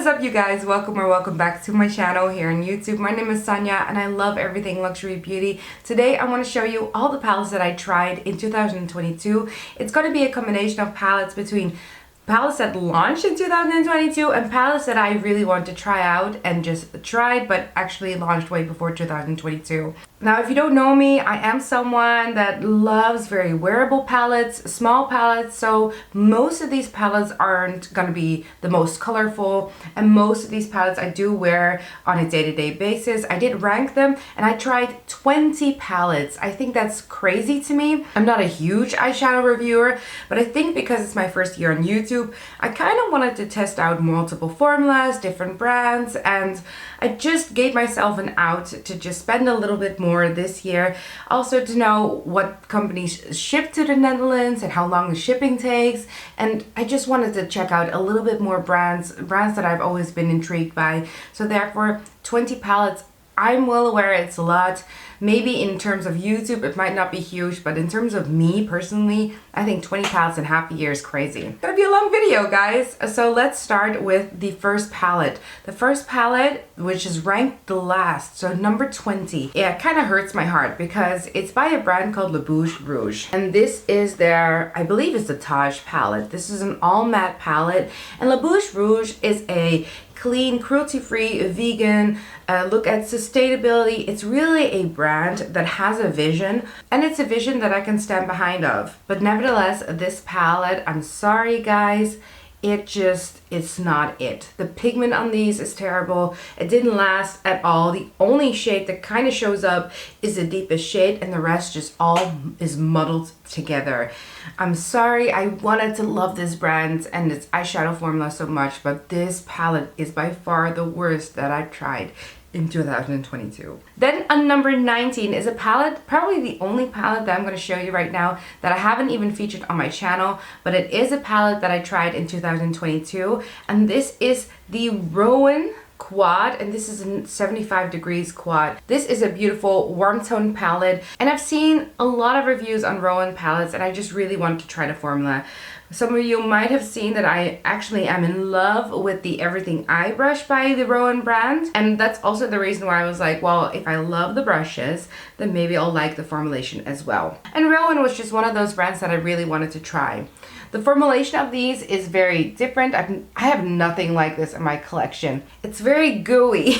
is up, you guys? Welcome or welcome back to my channel here on YouTube. My name is Sonia and I love everything luxury beauty. Today I want to show you all the palettes that I tried in 2022. It's going to be a combination of palettes between palettes that launched in 2022 and palettes that I really want to try out and just tried but actually launched way before 2022. Now, if you don't know me, I am someone that loves very wearable palettes, small palettes, so most of these palettes aren't going to be the most colorful, and most of these palettes I do wear on a day-to-day basis. I did rank them and I tried 20 palettes. I think that's crazy to me. I'm not a huge eyeshadow reviewer, but I think because it's my first year on YouTube, I kind of wanted to test out multiple formulas, different brands, and I just gave myself an out to just spend a little bit more this year. Also to know what companies ship to the Netherlands and how long the shipping takes. And I just wanted to check out a little bit more brands that I've always been intrigued by. So therefore, 20 palettes. I'm well aware it's a lot. Maybe in terms of YouTube, it might not be huge, but in terms of me personally, I think 20 palettes in half a year is crazy. It's gonna be a long video, guys. So let's start with the first palette. The first palette, which is ranked the last, so number 20. Yeah, it kind of hurts my heart because it's by a brand called Le Bouge Rouge. And this is their, I believe it's the Taj palette. This is an all matte palette. And Le Bouge Rouge is a clean, cruelty-free, vegan, look at sustainability. It's really a brand that has a vision, and it's a vision that I can stand behind of. But nevertheless, this palette, I'm sorry guys, it's not it. The pigment on these is terrible. It didn't last at all. The only shade that kind of shows up is the deepest shade, and the rest just all is muddled together. I'm sorry, I wanted to love this brand and its eyeshadow formula so much, but this palette is by far the worst that I've tried in 2022. Then on number 19 is a palette, probably the only palette that I'm going to show you right now that I haven't even featured on my channel, but it is a palette that I tried in 2022, and this is the Rowan Quad, and this is a 75 degrees quad. This is a beautiful warm tone palette, and I've seen a lot of reviews on Rowan palettes, and I just really want to try the formula. Some of you might have seen that I actually am in love with the Everything Eye brush by the Rowan brand, and that's also the reason why I was like, well, if I love the brushes, then maybe I'll like the formulation as well. And Rowan was just one of those brands that I really wanted to try. The formulation of these is very different. I have nothing like this in my collection. It's very gooey.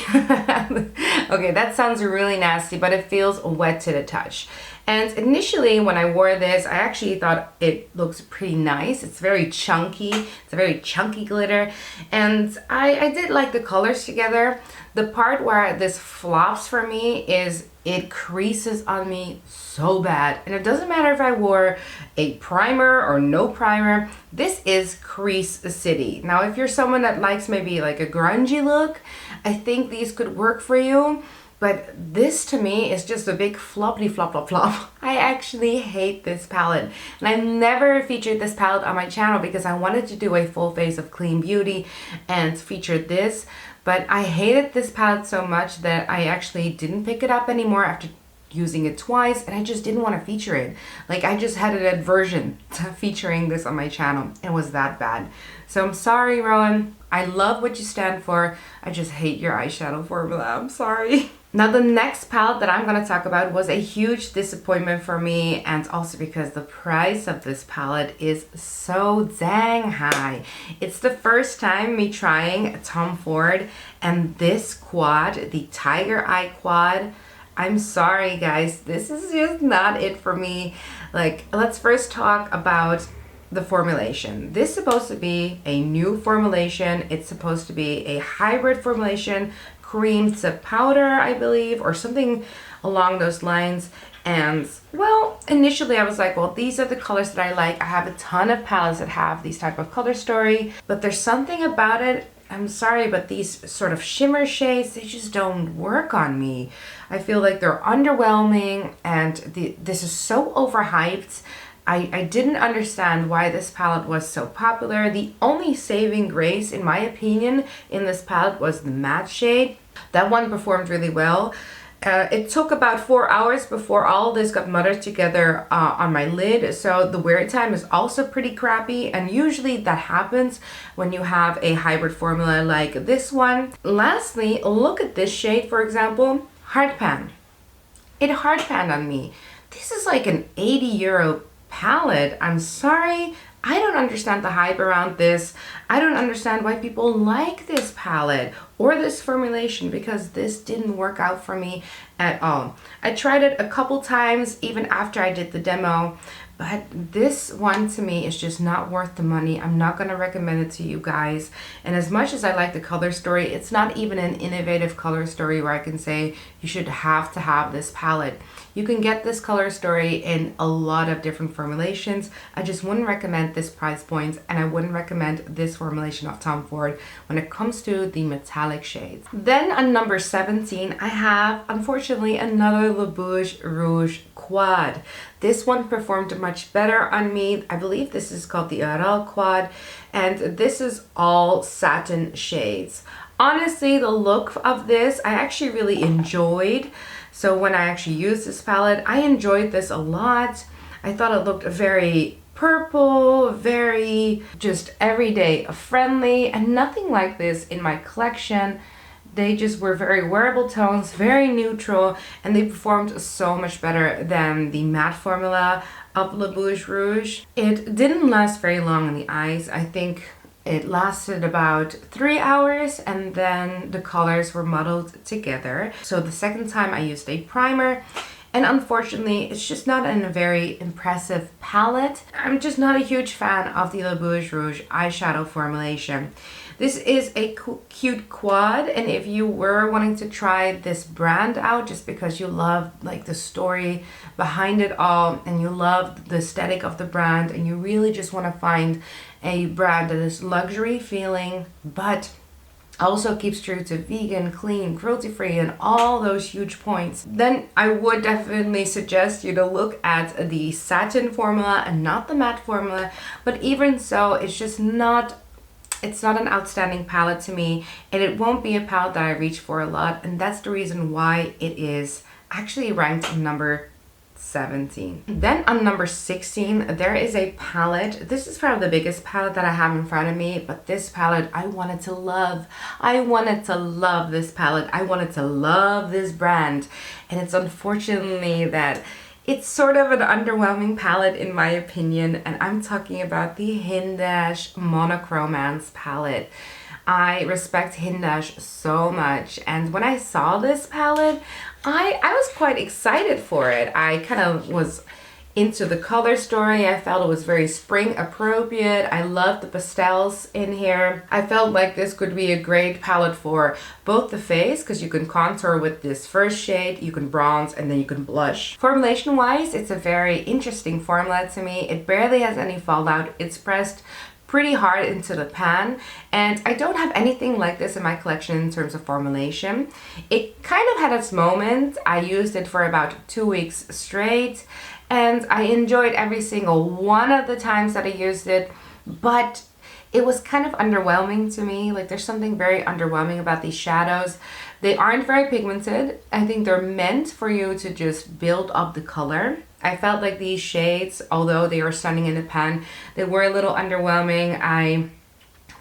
Okay, that sounds really nasty, but it feels wet to the touch. And initially when I wore this, I actually thought it looks pretty nice. It's very chunky. It's a very chunky glitter. And I did like the colors together. The part where this flops for me is it creases on me so bad. And it doesn't matter if I wore a primer or no primer. This is crease city. Now, if you're someone that likes maybe like a grungy look, I think these could work for you. But this to me is just a big floppity flop flop flop. I actually hate this palette. And I never featured this palette on my channel because I wanted to do a full face of clean beauty and feature this. But I hated this palette so much that I actually didn't pick it up anymore after using it twice, and I just didn't want to feature it. Like, I just had an aversion to featuring this on my channel. It was that bad. So I'm sorry, Rowan. I love what you stand for. I just hate your eyeshadow formula. I'm sorry. Now, the next palette that I'm going to talk about was a huge disappointment for me, and also because the price of this palette is so dang high. It's the first time me trying Tom Ford, and this quad, the Tiger Eye quad, I'm sorry guys, this is just not it for me. Like, let's first talk about the formulation. This is supposed to be a new formulation. It's supposed to be a hybrid formulation, cream to powder, I believe, or something along those lines. And well, initially I was like, well, these are the colors that I like. I have a ton of palettes that have these type of color story, but there's something about it, I'm sorry, but these sort of shimmer shades, they just don't work on me. I feel like they're underwhelming, and this is so overhyped. I didn't understand why this palette was so popular. The only saving grace, in my opinion, in this palette was the matte shade. That one performed really well. It took about 4 hours before all this got muddled together on my lid, so the wear time is also pretty crappy, and usually that happens when you have a hybrid formula like this one. Lastly, look at this shade, for example, hard pan. It hard panned on me. This is like an €80 palette. I'm sorry. I don't understand the hype around this. I don't understand why people like this palette or this formulation, because this didn't work out for me at all. I tried it a couple times even after I did the demo, but this one to me is just not worth the money. I'm not going to recommend it to you guys. And as much as I like the color story, it's not even an innovative color story where I can say you should have to have this palette. You can get this color story in a lot of different formulations. I just wouldn't recommend this price point, and I wouldn't recommend this formulation of Tom Ford when it comes to the metallic shades. Then on number 17, I have, unfortunately, another Le Bouge Rouge Quad. This one performed much better on me. I believe this is called the Oral Quad, and this is all satin shades. Honestly, the look of this, I actually really enjoyed. So when I actually used this palette, I enjoyed this a lot. I thought it looked very purple, very just everyday friendly, and nothing like this in my collection. They just were very wearable tones, very neutral, and they performed so much better than the matte formula of Le Bouge Rouge. It didn't last very long in the eyes. I think it lasted about 3 hours, and then the colors were muddled together. So the second time I used a primer, and unfortunately it's just not a very impressive palette. I'm just not a huge fan of the Le Bouge Rouge eyeshadow formulation. This is a cute quad, and if you were wanting to try this brand out just because you love like the story behind it all and you love the aesthetic of the brand and you really just want to find a brand that is luxury feeling but also keeps true to vegan, clean, cruelty-free, and all those huge points, then I would definitely suggest you to look at the satin formula and not the matte formula. But even so, it's just not, it's not an outstanding palette to me, and it won't be a palette that I reach for a lot, and that's the reason why it is actually ranked number 17. Then on number 16, there is a palette. This is probably the biggest palette that I have in front of me, but this palette I wanted to love. I wanted to love this palette. I wanted to love this brand, and it's unfortunately that it's sort of an underwhelming palette in my opinion, and I'm talking about the Hindash Monochromance palette. I respect Hindash so much, and when I saw this palette, I was quite excited for it. I kind of was into the color story. I felt it was very spring appropriate. I loved the pastels in here. I felt like this could be a great palette for both the face, because you can contour with this first shade, you can bronze, and then you can blush. Formulation wise, it's a very interesting formula to me. It barely has any fallout. It's pressed pretty hard into the pan, and I don't have anything like this in my collection in terms of formulation. It kind of had its moment. I used it for about 2 weeks straight, and I enjoyed every single one of the times that I used it, but it was kind of underwhelming to me. Like, there's something very underwhelming about these shadows. They aren't very pigmented. I think they're meant for you to just build up the color. I felt like these shades, although they were stunning in the pan, they were a little underwhelming. I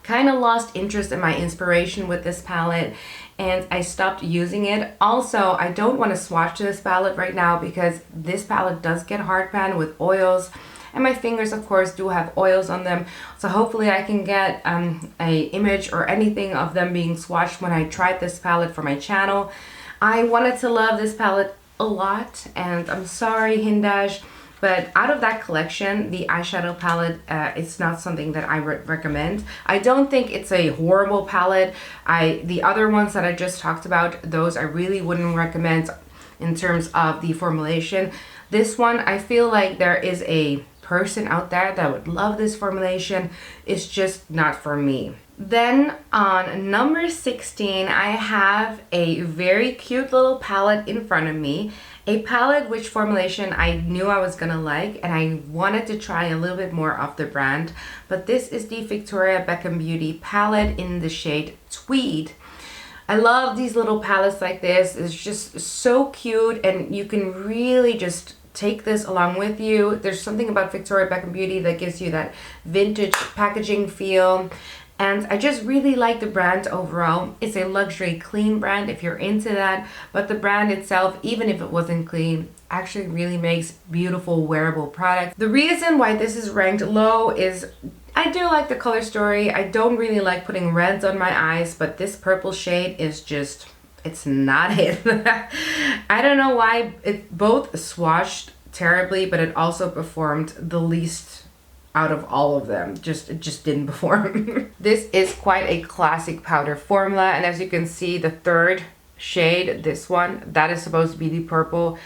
kind of lost interest in my inspiration with this palette, and I stopped using it. Also, I don't want to swatch this palette right now because this palette does get hard pan with oils, and my fingers of course do have oils on them, so hopefully I can get a image or anything of them being swatched when I tried this palette for my channel. I wanted to love this palette a lot, and I'm sorry Hindash, but out of that collection, the eyeshadow palette, it's not something that I recommend. I don't think it's a horrible palette. The other ones that I just talked about, those I really wouldn't recommend in terms of the formulation. This one, I feel like there is a person out there that would love this formulation. It's just not for me. Then on number 16, I have a very cute little palette in front of me. A palette which formulation I knew I was gonna like, and I wanted to try a little bit more of the brand. But this is the Victoria Beckham Beauty palette in the shade Tweed. I love these little palettes like this. It's just so cute, and you can really just take this along with you. There's something about Victoria Beckham Beauty that gives you that vintage packaging feel. And I just really like the brand overall. It's a luxury clean brand if you're into that. But the brand itself, even if it wasn't clean, actually really makes beautiful wearable products. The reason why this is ranked low is I do like the color story. I don't really like putting reds on my eyes, but this purple shade is just, it's not it. I don't know why. It both swatched terribly, but it also performed the least out of all of them. It just didn't perform. This is quite a classic powder formula, and as you can see, the third shade, this one, that is supposed to be the purple.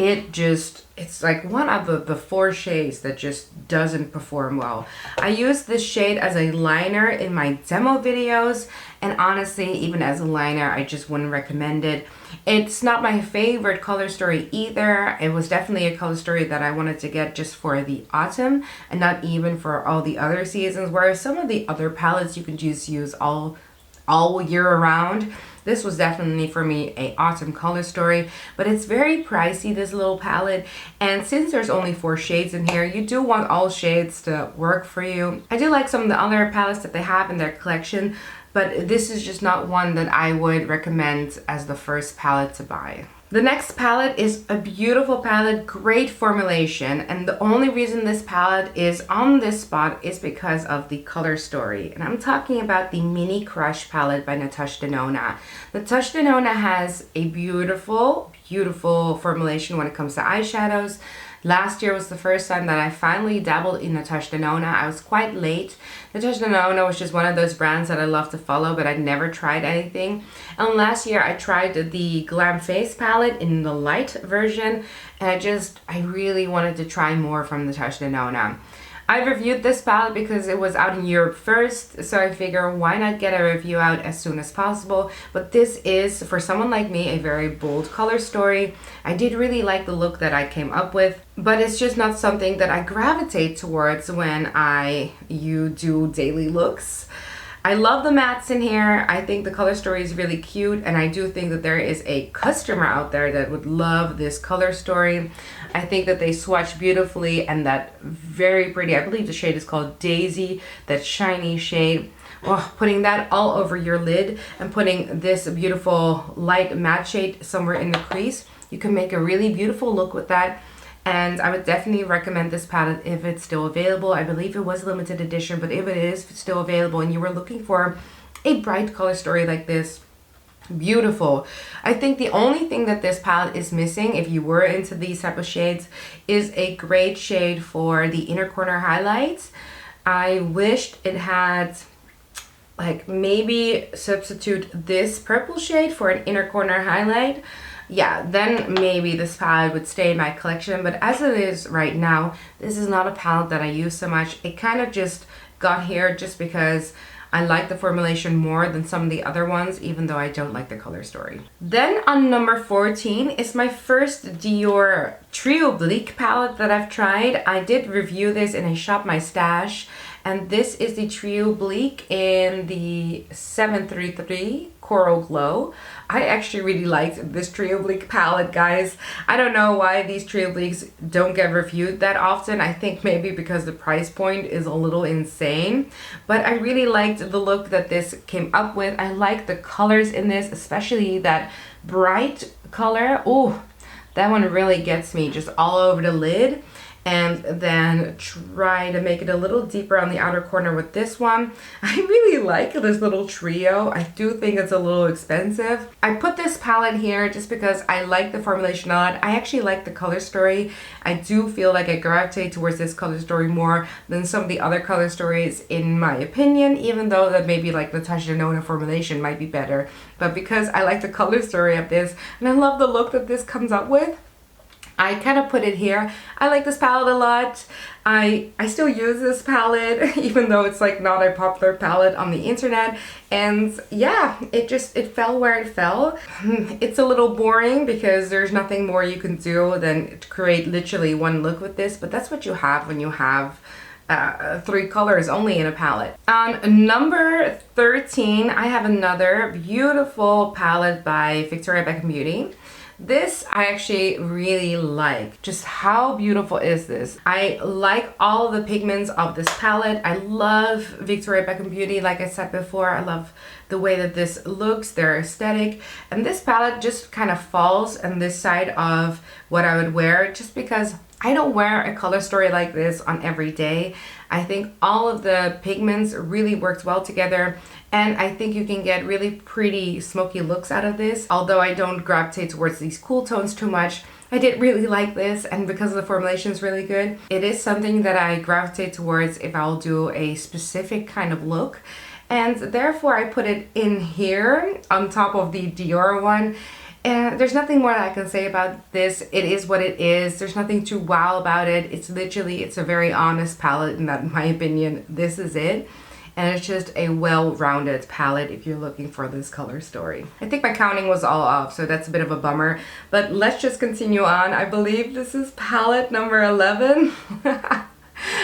It's like one of the four shades that just doesn't perform well. I use this shade as a liner in my demo videos, and honestly, even as a liner, I just wouldn't recommend it. It's not my favorite color story either. It was definitely a color story that I wanted to get just for the autumn and not even for all the other seasons, whereas some of the other palettes you can just use all year around. This was definitely for me a autumn color story, but it's very pricey, this little palette, and since there's only 4 shades in here, you do want all shades to work for you. I do like some of the other palettes that they have in their collection, but this is just not one that I would recommend as the first palette to buy. The next palette is a beautiful palette, great formulation, and the only reason this palette is on this spot is because of the color story. And I'm talking about the Mini Crush palette by Natasha Denona. Natasha Denona has a beautiful, beautiful formulation when it comes to eyeshadows. Last year was the first time that I finally dabbled in Natasha Denona. I was quite late. Natasha Denona was just one of those brands that I love to follow, but I'd never tried anything. And last year I tried the Glam Face palette in the light version, and I really wanted to try more from Natasha Denona. I reviewed this palette because it was out in Europe first, so I figure why not get a review out as soon as possible. But this is, for someone like me, a very bold color story. I did really like the look that I came up with, but it's just not something that I gravitate towards when you do daily looks. I love the mattes in here. I think the color story is really cute, and I do think that there is a customer out there that would love this color story. I think that they swatch beautifully, and that very pretty, I believe the shade is called Daisy, that shiny shade. Oh, putting that all over your lid and putting this beautiful light matte shade somewhere in the crease, you can make a really beautiful look with that. And I would definitely recommend this palette if it's still available. I believe it was limited edition, but if it is still available and you were looking for a bright color story like this, beautiful. I think the only thing that this palette is missing, if you were into these type of shades, is a great shade for the inner corner highlights. I wished it had, like, maybe substitute this purple shade for an inner corner highlight. Yeah, then maybe this palette would stay in my collection, but as it is right now, this is not a palette that I use so much. It kind of just got here just because I like the formulation more than some of the other ones, even though I don't like the color story. Then on number 14 is my first Dior Trio Bleak palette that I've tried. I did review this in a Shop My Stash, and this is the Trio Bleak in the 733 Coral Glow. I actually really liked this Trio Bleak palette, guys. I don't know why these Trio Bleaks don't get reviewed that often. I think maybe because the price point is a little insane. But I really liked the look that this came up with. I like the colors in this, especially that bright color. Oh, that one really gets me just all over the lid. And then try to make it a little deeper on the outer corner with this one. I really like this little trio. I do think it's a little expensive. I put this palette here just because I like the formulation a lot. I actually like the color story. I do feel like I gravitate towards this color story more than some of the other color stories in my opinion, even though that maybe like Natasha Denona formulation might be better. But because I like the color story of this and I love the look that this comes up with, I kind of put it here. I like this palette a lot. I still use this palette even though it's like not a popular palette on the internet, and yeah, it fell where it fell. It's a little boring because there's nothing more you can do than to create literally one look with this, but that's what you have when you have 3 colors only in a palette. On number 13, I have another beautiful palette by Victoria Beckham Beauty. This I actually really like. Just how beautiful is this? I like all of the pigments of this palette. I love Victoria Beckham Beauty. Like I said before, I love the way that this looks, their aesthetic. And this palette just kind of falls on this side of what I would wear, just because I don't wear a color story like this on every day. I think all of the pigments really worked well together, and I think you can get really pretty smoky looks out of this. Although I don't gravitate towards these cool tones too much, I did really like this, and because the formulation is really good, it is something that I gravitate towards if I'll do a specific kind of look. And therefore I put it in here on top of the Dior one. And there's nothing more that I can say about this. It is what it is. There's nothing too wow about it. It's literally, it's a very honest palette, and that, in my opinion, this is it. And it's just a well-rounded palette if you're looking for this color story. I think my counting was all off, so that's a bit of a bummer. But let's just continue on. I believe this is palette number 11.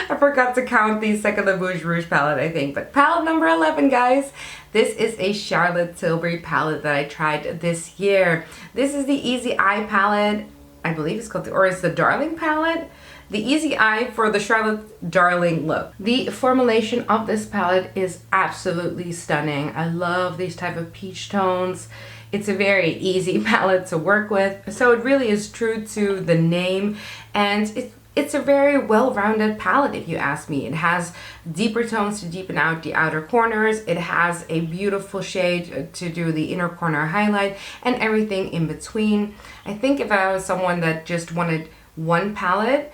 I forgot to count the Second La Bouche Rouge palette, I think. But palette number 11, guys. This is a Charlotte Tilbury palette that I tried this year. This is the Easy Eye palette. I believe it's called, or it's the Darling palette. The Easy Eye for the Charlotte Darling look. The formulation of this palette is absolutely stunning. I love these type of peach tones. It's a very easy palette to work with. So it really is true to the name, and it's a very well-rounded palette if you ask me. It has deeper tones to deepen out the outer corners. It has a beautiful shade to do the inner corner highlight, and everything in between. I think if I was someone that just wanted one palette,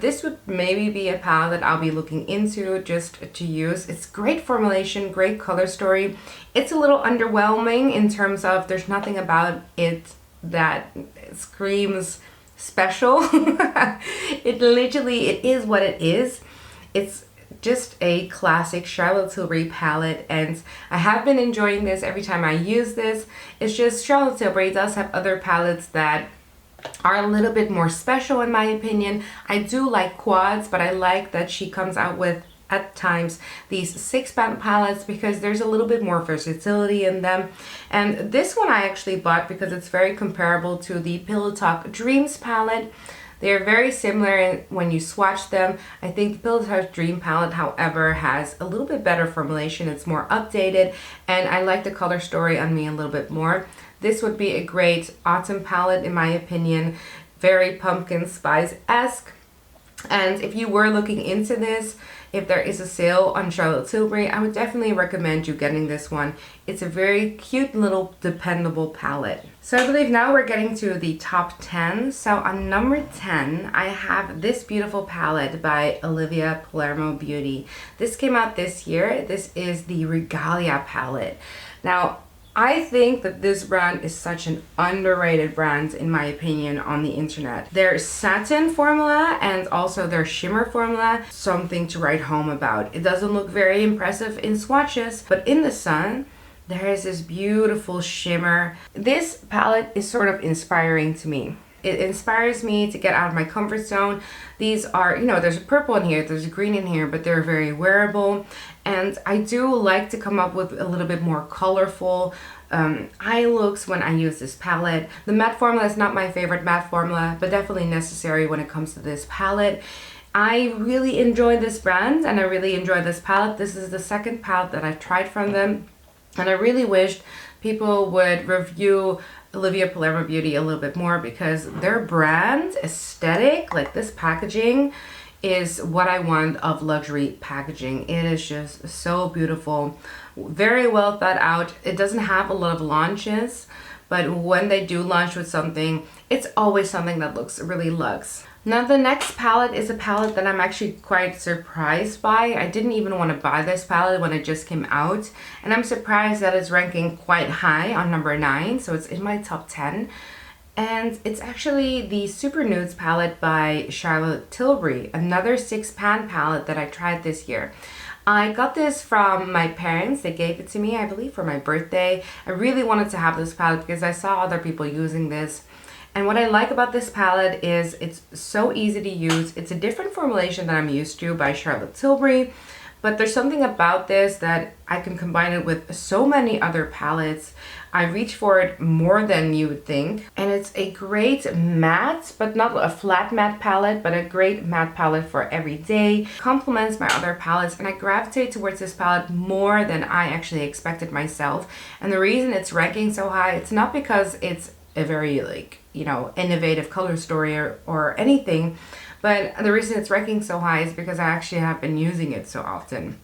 this would maybe be a palette that I'll be looking into just to use. It's great formulation, great color story. It's a little underwhelming in terms of there's nothing about it that screams special. It is what it is. It's just a classic Charlotte Tilbury palette, and I have been enjoying this every time I use this. It's just Charlotte Tilbury does have other palettes that are a little bit more special in my opinion. I do like quads, but I like that she comes out with at times these 6-pan palettes because there's a little bit more versatility in them. And this one I actually bought because it's very comparable to the Pillow Talk Dreams palette. They're very similar when you swatch them. I think the Pillow Talk Dream palette, however, has a little bit better formulation. It's more updated, and I like the color story on me a little bit more. This would be a great autumn palette in my opinion. Very pumpkin spice-esque. And if you were looking into this, if there is a sale on Charlotte Tilbury, I would definitely recommend you getting this one. It's a very cute little dependable palette. So I believe now we're getting to the top 10. So on number 10, I have this beautiful palette by Olivia Palermo Beauty. This came out this year. This is the Regalia palette. Now, I think that this brand is such an underrated brand in my opinion on the internet. Their satin formula and also their shimmer formula, something to write home about. It doesn't look very impressive in swatches, but in the sun, there is this beautiful shimmer. This palette is sort of inspiring to me. It inspires me to get out of my comfort zone. These are, there's a purple in here, there's a green in here, but they're very wearable. And I do like to come up with a little bit more colorful eye looks when I use this palette. The matte formula is not my favorite matte formula, but definitely necessary when it comes to this palette. I really enjoy this brand and I really enjoy this palette. This is the second palette that I've tried from them. And I really wished people would review Olivia Palermo Beauty a little bit more because their brand aesthetic, like this packaging, is what I want of luxury packaging. It is just so beautiful, very well thought out. It doesn't have a lot of launches, but when they do launch with something, it's always something that looks really luxe. Now the next palette is a palette that I'm actually quite surprised by. I didn't even want to buy this palette when it just came out, and I'm surprised that it's ranking quite high on number 9, so it's in my top 10. And it's actually the Super Nudes palette by Charlotte Tilbury, another 6-pan palette that I tried this year. I got this from my parents. They gave it to me, I believe, for my birthday. I really wanted to have this palette because I saw other people using this. And what I like about this palette is it's so easy to use. It's a different formulation than I'm used to by Charlotte Tilbury, but there's something about this that I can combine it with so many other palettes. I reach for it more than you would think. And it's a great matte, but not a flat matte palette, but a great matte palette for every day. Complements my other palettes, and I gravitate towards this palette more than I actually expected myself. And the reason it's ranking so high, it's not because it's a very innovative color story or anything, but the reason it's ranking so high is because I actually have been using it so often.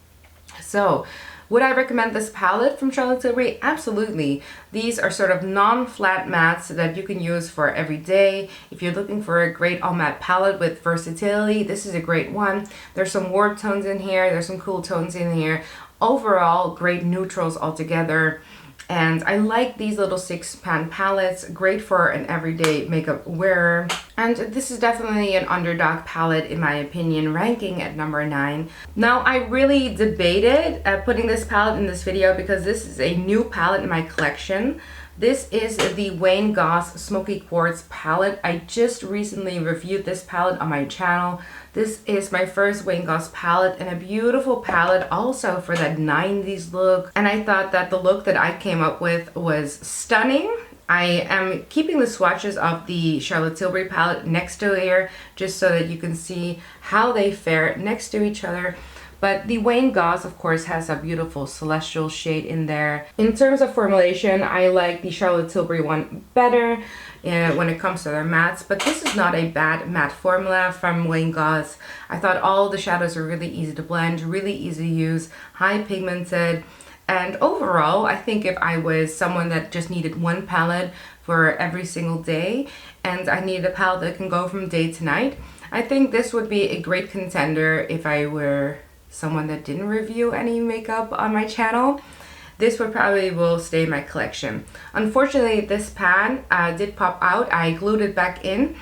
So would I recommend this palette from Charlotte Tilbury? Absolutely. These are sort of non-flat mattes that you can use for every day. If you're looking for a great all matte palette with versatility, this is a great one. There's some warm tones in here. There's some cool tones in here. Overall, great neutrals altogether. And I like these little 6-pan palettes, great for an everyday makeup wearer. And this is definitely an underdog palette in my opinion, ranking at number 9. Now I really debated putting this palette in this video because this is a new palette in my collection. This is the Wayne Goss Smoky Quartz palette. I just recently reviewed this palette on my channel. This is my first Wayne Goss palette, and a beautiful palette also for that 90s look. And I thought that the look that I came up with was stunning. I am keeping the swatches of the Charlotte Tilbury palette next to here just so that you can see how they fare next to each other. But the Wayne Goss, of course, has a beautiful celestial shade in there. In terms of formulation, I like the Charlotte Tilbury one better when it comes to their mattes. But this is not a bad matte formula from Wayne Goss. I thought all the shadows are really easy to blend, really easy to use, high pigmented. And overall, I think if I was someone that just needed one palette for every single day, and I needed a palette that can go from day to night, I think this would be a great contender if I were someone that didn't review any makeup on my channel. This would probably will stay in my collection. Unfortunately, this pan did pop out. I glued it back in,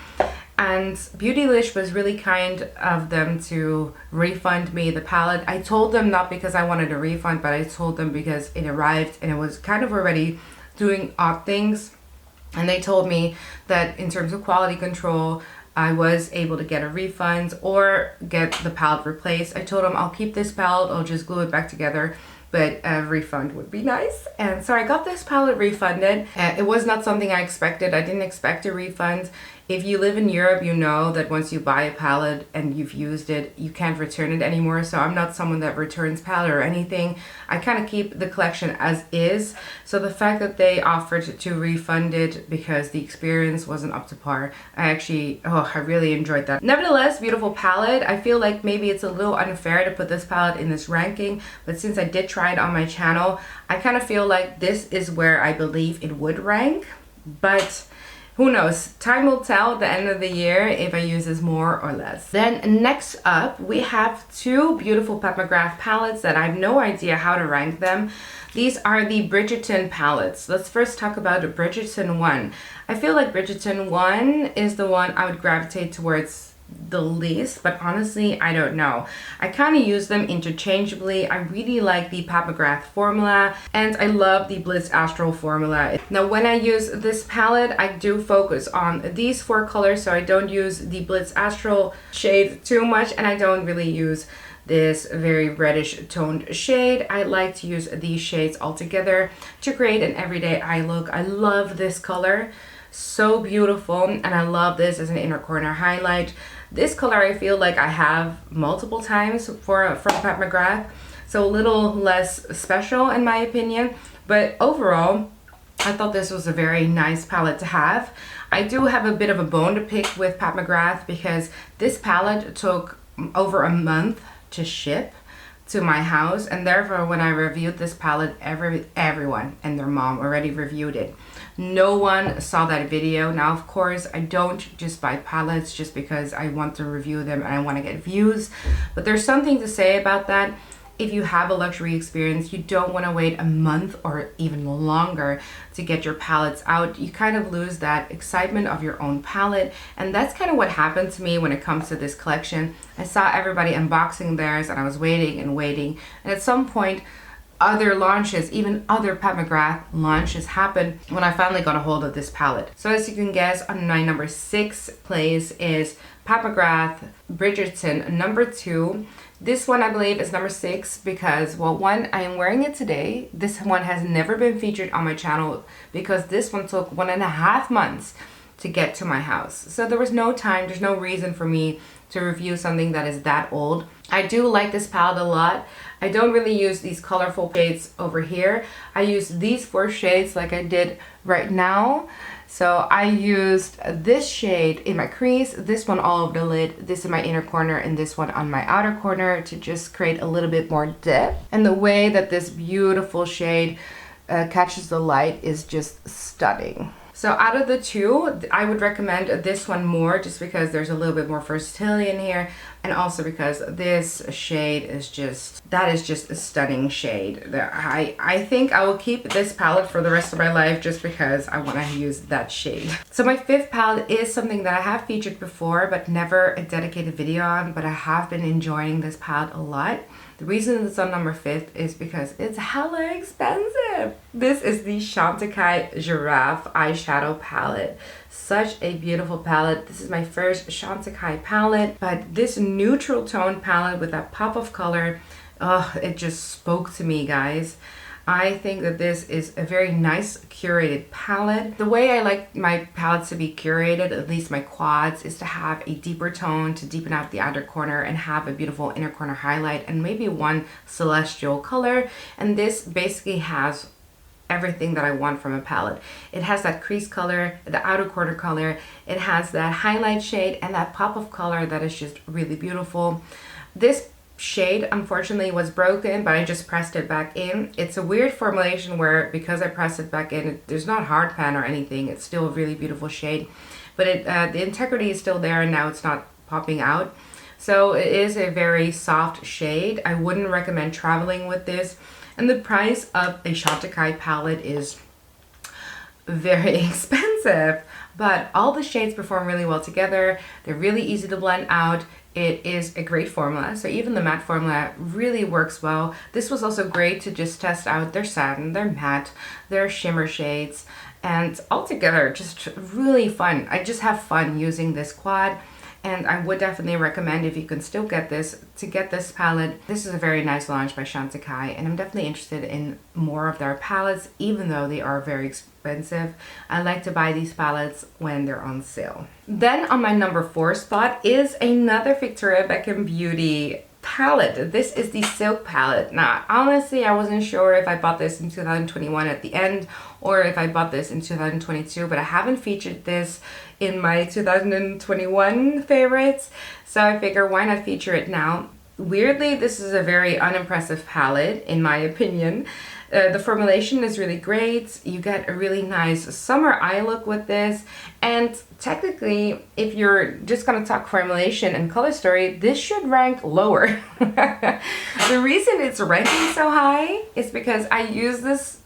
and Beautylish was really kind of them to refund me the palette. I told them not because I wanted a refund, but I told them because it arrived and it was kind of already doing odd things. And they told me that in terms of quality control, I was able to get a refund or get the palette replaced. I told them I'll keep this palette, I'll just glue it back together, but a refund would be nice. And so I got this palette refunded. It was not something I expected. I didn't expect a refund. If you live in Europe, you know that once you buy a palette and you've used it, you can't return it anymore. So I'm not someone that returns palette or anything. I kind of keep the collection as is. So the fact that they offered to refund it because the experience wasn't up to par, I really enjoyed that. Nevertheless, beautiful palette. I feel like maybe it's a little unfair to put this palette in this ranking, but since I did try it on my channel, I kind of feel like this is where I believe it would rank. But who knows? Time will tell at the end of the year if I use this more or less. Then next up, we have two beautiful Pat McGrath palettes that I have no idea how to rank them. These are the Bridgerton palettes. Let's first talk about the Bridgerton 1. I feel like Bridgerton 1 is the one I would gravitate towards the least, but honestly, I don't know. I kind of use them interchangeably. I really like the Pat McGrath formula, and I love the Blitz Astral formula. Now, when I use this palette, I do focus on these 4 colors, so I don't use the Blitz Astral shade too much, and I don't really use this very reddish toned shade. I like to use these shades all together to create an everyday eye look. I love this color. So beautiful, and I love this as an inner corner highlight. This color I feel like I have multiple times from Pat McGrath, so a little less special in my opinion, but overall I thought this was a very nice palette to have. I do have a bit of a bone to pick with Pat McGrath because this palette took over a month to ship to my house, and therefore when I reviewed this palette, everyone and their mom already reviewed it. No one saw that video. Now, of course, I don't just buy palettes just because I want to review them and I want to get views, but there's something to say about that. If you have a luxury experience, you don't want to wait a month or even longer to get your palettes out. You kind of lose that excitement of your own palette, and that's kind of what happened to me when it comes to this collection. I saw everybody unboxing theirs and I was waiting and waiting, and at some point other launches, even other Pat McGrath launches happened when I finally got a hold of this palette. So as you can guess, on my number 6 place is Pat McGrath Bridgerton number 2. This one I believe is number 6 because, well, one, I am wearing it today. This one has never been featured on my channel because this one took 1.5 months to get to my house. So there was no time, there's no reason for me to review something that is that old. I do like this palette a lot. I don't really use these colorful shades over here. I use these 4 shades like I did right now. So I used this shade in my crease, this one all over the lid, this in my inner corner, and this one on my outer corner to just create a little bit more depth. And the way that this beautiful shade catches the light is just stunning. So out of the two, I would recommend this one more just because there's a little bit more versatility in here, and also because this shade is just, that is just a stunning shade. I think I will keep this palette for the rest of my life just because I want to use that shade. So my 5th palette is something that I have featured before but never a dedicated video on, but I have been enjoying this palette a lot. The reason it's on number 5th is because it's hella expensive. This is the Chantecaille Giraffe eyeshadow palette. Such a beautiful palette. This is my first Chantecaille palette, but this neutral tone palette with that pop of color, it just spoke to me, guys. I think that this is a very nice curated palette. The way I like my palettes to be curated, at least my quads, is to have a deeper tone to deepen out the outer corner and have a beautiful inner corner highlight and maybe one celestial color. And this basically has everything that I want from a palette. It has that crease color, the outer corner color, it has that highlight shade and that pop of color that is just really beautiful. This shade unfortunately was broken, but I just pressed it back in. It's a weird formulation where because I pressed it back in, there's not hard pan or anything. It's still a really beautiful shade, but the integrity is still there and now it's not popping out. So it is a very soft shade. I wouldn't recommend traveling with this. And the price of a Chantecaille palette is very expensive, but all the shades perform really well together. They're really easy to blend out. It is a great formula, so even the matte formula really works well. This was also great to just test out their satin, their matte, their shimmer shades, and altogether just really fun. I just have fun using this quad, and I would definitely recommend, if you can still get this, to get this palette. This is a very nice launch by Chantecaille, and I'm definitely interested in more of their palettes, even though they are very expensive. I like to buy these palettes when they're on sale. Then on my number 4 spot is another Victoria Beckham Beauty palette. This is the Silk palette. Now, honestly, I wasn't sure if I bought this in 2021 at the end or if I bought this in 2022, but I haven't featured this in my 2021 favorites, so I figure why not feature it now. Weirdly, this is a very unimpressive palette in my opinion. The formulation is really great. You get a really nice summer eye look with this, and technically, if you're just gonna talk formulation and color story, this should rank lower. The reason it's ranking so high is because I use this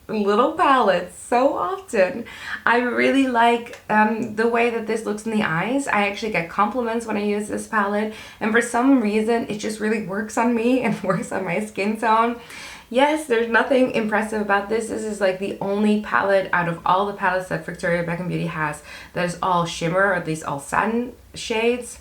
little palette so often. I really like the way that this looks in the eyes. I actually get compliments when I use this palette, and for some reason it just really works on me and works on my skin tone. Yes, there's nothing impressive about this. This is like the only palette out of all the palettes that Victoria Beckham Beauty has that is all shimmer, or at least all satin shades.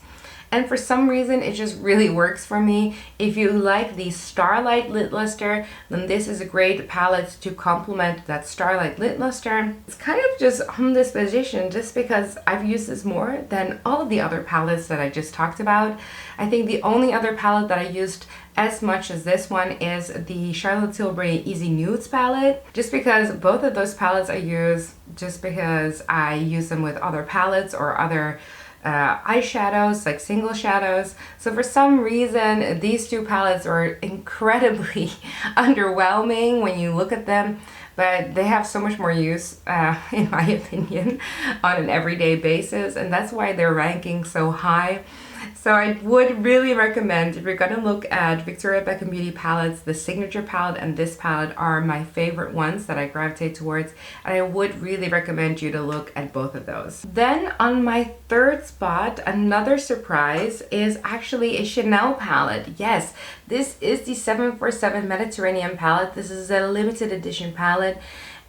And for some reason, it just really works for me. If you like the Starlight Lid Luster, then this is a great palette to complement that Starlight Lid Luster. It's kind of just on this position just because I've used this more than all of the other palettes that I just talked about. I think the only other palette that I used as much as this one is the Charlotte Tilbury Easy Nudes palette, just because both of those palettes I use just because I use them with other palettes or other eyeshadows, like single shadows. So for some reason, these two palettes are incredibly underwhelming when you look at them, but they have so much more use, in my opinion, on an everyday basis, and that's why they're ranking so high. So I would really recommend, if you're gonna look at Victoria Beckham Beauty palettes, the Signature palette and this palette are my favorite ones that I gravitate towards, and I would really recommend you to look at both of those. Then on my third spot, another surprise is actually a Chanel palette. Yes, this is the 747 Mediterranean palette. This is a limited edition palette,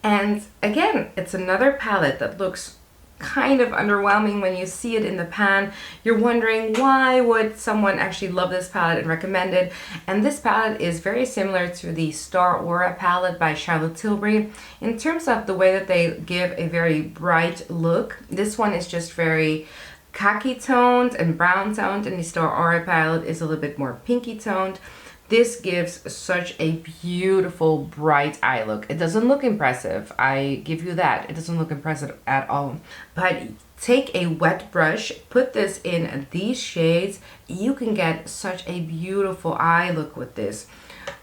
and again, it's another palette that looks kind of underwhelming when you see it in the pan. You're wondering, why would someone actually love this palette and recommend it? And this palette is very similar to the Star Aura palette by Charlotte Tilbury in terms of the way that they give a very bright look. This one is just very khaki toned and brown toned, and the Star Aura palette is a little bit more pinky toned. This gives such a beautiful bright eye look. It doesn't look impressive, I give you that. It doesn't look impressive at all. But take a wet brush, put this in these shades, you can get such a beautiful eye look with this.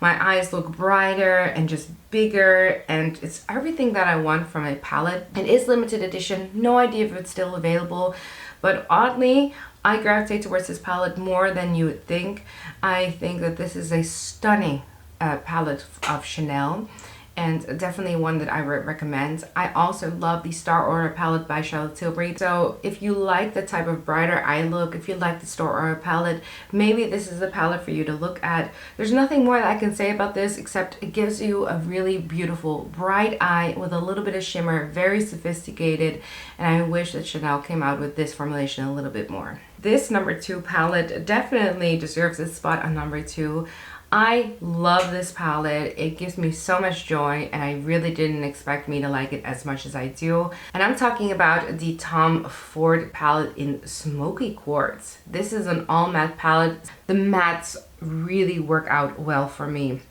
My eyes look brighter and just bigger, and it's everything that I want from a palette. It is limited edition, no idea if it's still available, but oddly, I gravitate towards this palette more than you would think. I think that this is a stunning palette of Chanel, and definitely one that I would recommend. I also love the Star Aura palette by Charlotte Tilbury. So if you like the type of brighter eye look, if you like the Star Aura palette, maybe this is the palette for you to look at. There's nothing more that I can say about this except it gives you a really beautiful bright eye with a little bit of shimmer, very sophisticated, and I wish that Chanel came out with this formulation a little bit more. This number 2 palette definitely deserves its spot on number 2. I love this palette. It gives me so much joy, and I really didn't expect me to like it as much as I do. And I'm talking about the Tom Ford palette in Smoky Quartz. This is an all matte palette. The mattes really work out well for me.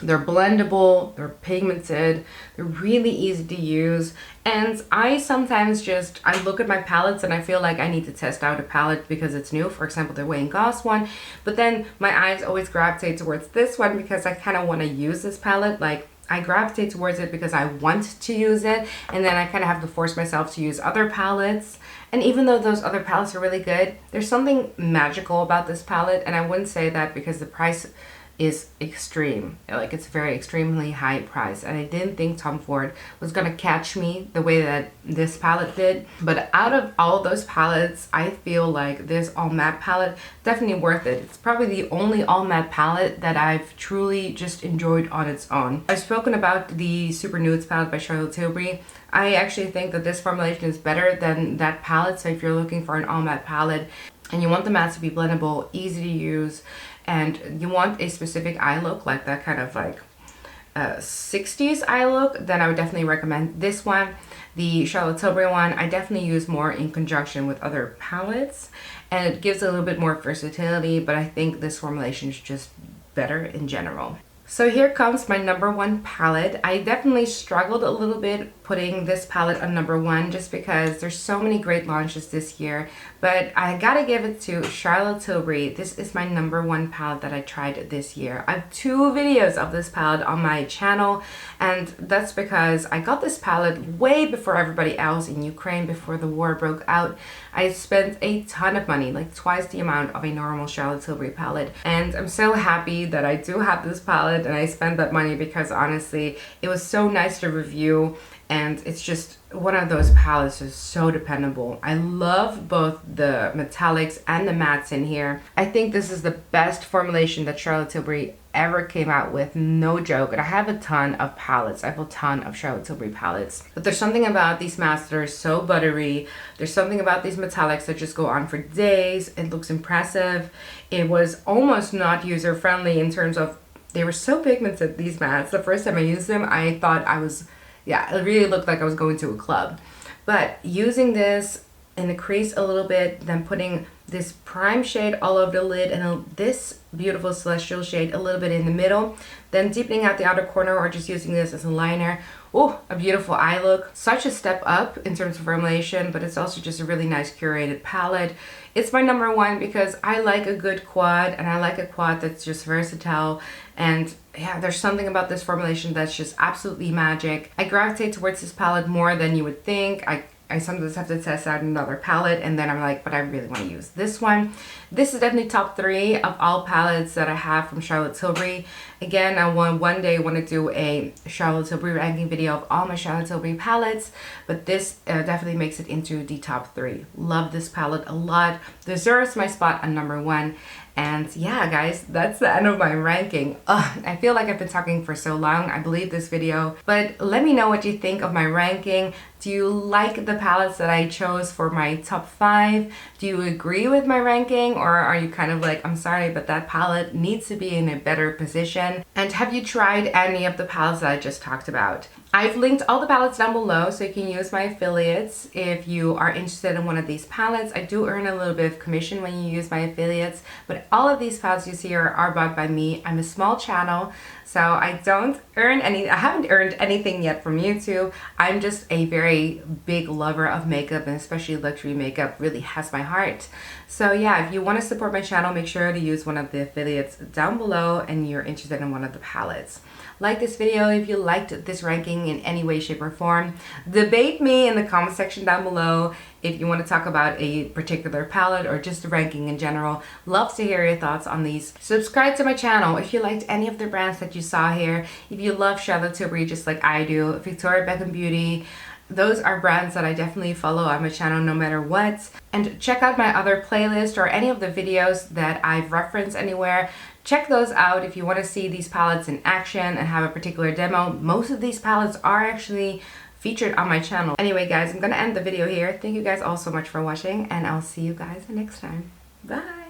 They're blendable, they're pigmented, they're really easy to use, and I sometimes I look at my palettes and I feel like I need to test out a palette because it's new, for example the Wayne Goss one, but then my eyes always gravitate towards this one because I kind of want to use this palette. Like, I gravitate towards it because I want to use it, and then I kind of have to force myself to use other palettes. And even though those other palettes are really good, there's something magical about this palette, and I wouldn't say that because the price is extreme. Like, it's very extremely high price, and I didn't think Tom Ford was gonna catch me the way that this palette did. But out of all those palettes, I feel like this all matte palette definitely worth it. It's probably the only all matte palette that I've truly just enjoyed on its own. I've spoken about the Super Nudes palette by Charlotte Tilbury. I actually think that this formulation is better than that palette. So if you're looking for an all matte palette and you want the mattes to be blendable, easy to use, and you want a specific eye look, like that kind of like 60s eye look, then I would definitely recommend this one. The Charlotte Tilbury one, I definitely use more in conjunction with other palettes, and it gives a little bit more versatility, but I think this formulation is just better in general. So here comes my number 1 palette. I definitely struggled a little bit putting this palette on number 1 just because there's so many great launches this year, but I gotta give it to Charlotte Tilbury. This is my number 1 palette that I tried this year. I have 2 videos of this palette on my channel, and that's because I got this palette way before everybody else in Ukraine, before the war broke out. I spent a ton of money, like twice the amount of a normal Charlotte Tilbury palette, and I'm so happy that I do have this palette and I spent that money because honestly it was so nice to review, and it's just one of those palettes is so dependable. I love both the metallics and the mattes in here. I think this is the best formulation that Charlotte Tilbury ever came out with, no joke. And I have a ton of palettes. I have a ton of Charlotte Tilbury palettes. But there's something about these mattes that are so buttery. There's something about these metallics that just go on for days. It looks impressive. It was almost not user-friendly in terms of they were so pigmented, these mattes. The first time I used them, I thought I was, yeah, it really looked like I was going to a club. But using this in the crease a little bit, then putting this prime shade all over the lid and this beautiful celestial shade a little bit in the middle, then deepening out the outer corner or just using this as a liner. Oh, a beautiful eye look. Such a step up in terms of formulation, but it's also just a really nice curated palette. It's my number 1 because I like a good quad, and I like a quad that's just versatile. And yeah, there's something about this formulation that's just absolutely magic. I gravitate towards this palette more than you would think. I I sometimes have to test out another palette, and then I'm like, but I really want to use this one. This is definitely top 3 of all palettes that I have from Charlotte Tilbury. Again, I one day want to do a Charlotte Tilbury ranking video of all my Charlotte Tilbury palettes, but this definitely makes it into the top 3. Love this palette a lot. Deserves my spot on number 1. And yeah, guys, that's the end of my ranking. I feel like I've been talking for so long. I believe this video, but let me know what you think of my ranking. Do you like the palettes that I chose for my top 5? Do you agree with my ranking, or are you kind of like, I'm sorry, but that palette needs to be in a better position? And have you tried any of the palettes that I just talked about? I've linked all the palettes down below so you can use my affiliates if you are interested in one of these palettes. I do earn a little bit of commission when you use my affiliates, but all of these palettes you see here are bought by me. I'm a small channel, so I haven't earned anything yet from YouTube. I'm just a very big lover of makeup, and especially luxury makeup really has my heart. So yeah, if you want to support my channel, make sure to use one of the affiliates down below and you're interested in one of the palettes. Like this video if you liked this ranking in any way, shape, or form. Debate me in the comment section down below if you want to talk about a particular palette or just the ranking in general. Love to hear your thoughts on these. Subscribe to my channel if you liked any of the brands that you saw here. If you love Charlotte Tilbury just like I do, Victoria Beckham Beauty, those are brands that I definitely follow on my channel no matter what. And check out my other playlist or any of the videos that I've referenced anywhere. Check those out if you want to see these palettes in action and have a particular demo. Most of these palettes are actually featured on my channel. Anyway, guys, I'm gonna end the video here. Thank you guys all so much for watching, and I'll see you guys next time. Bye!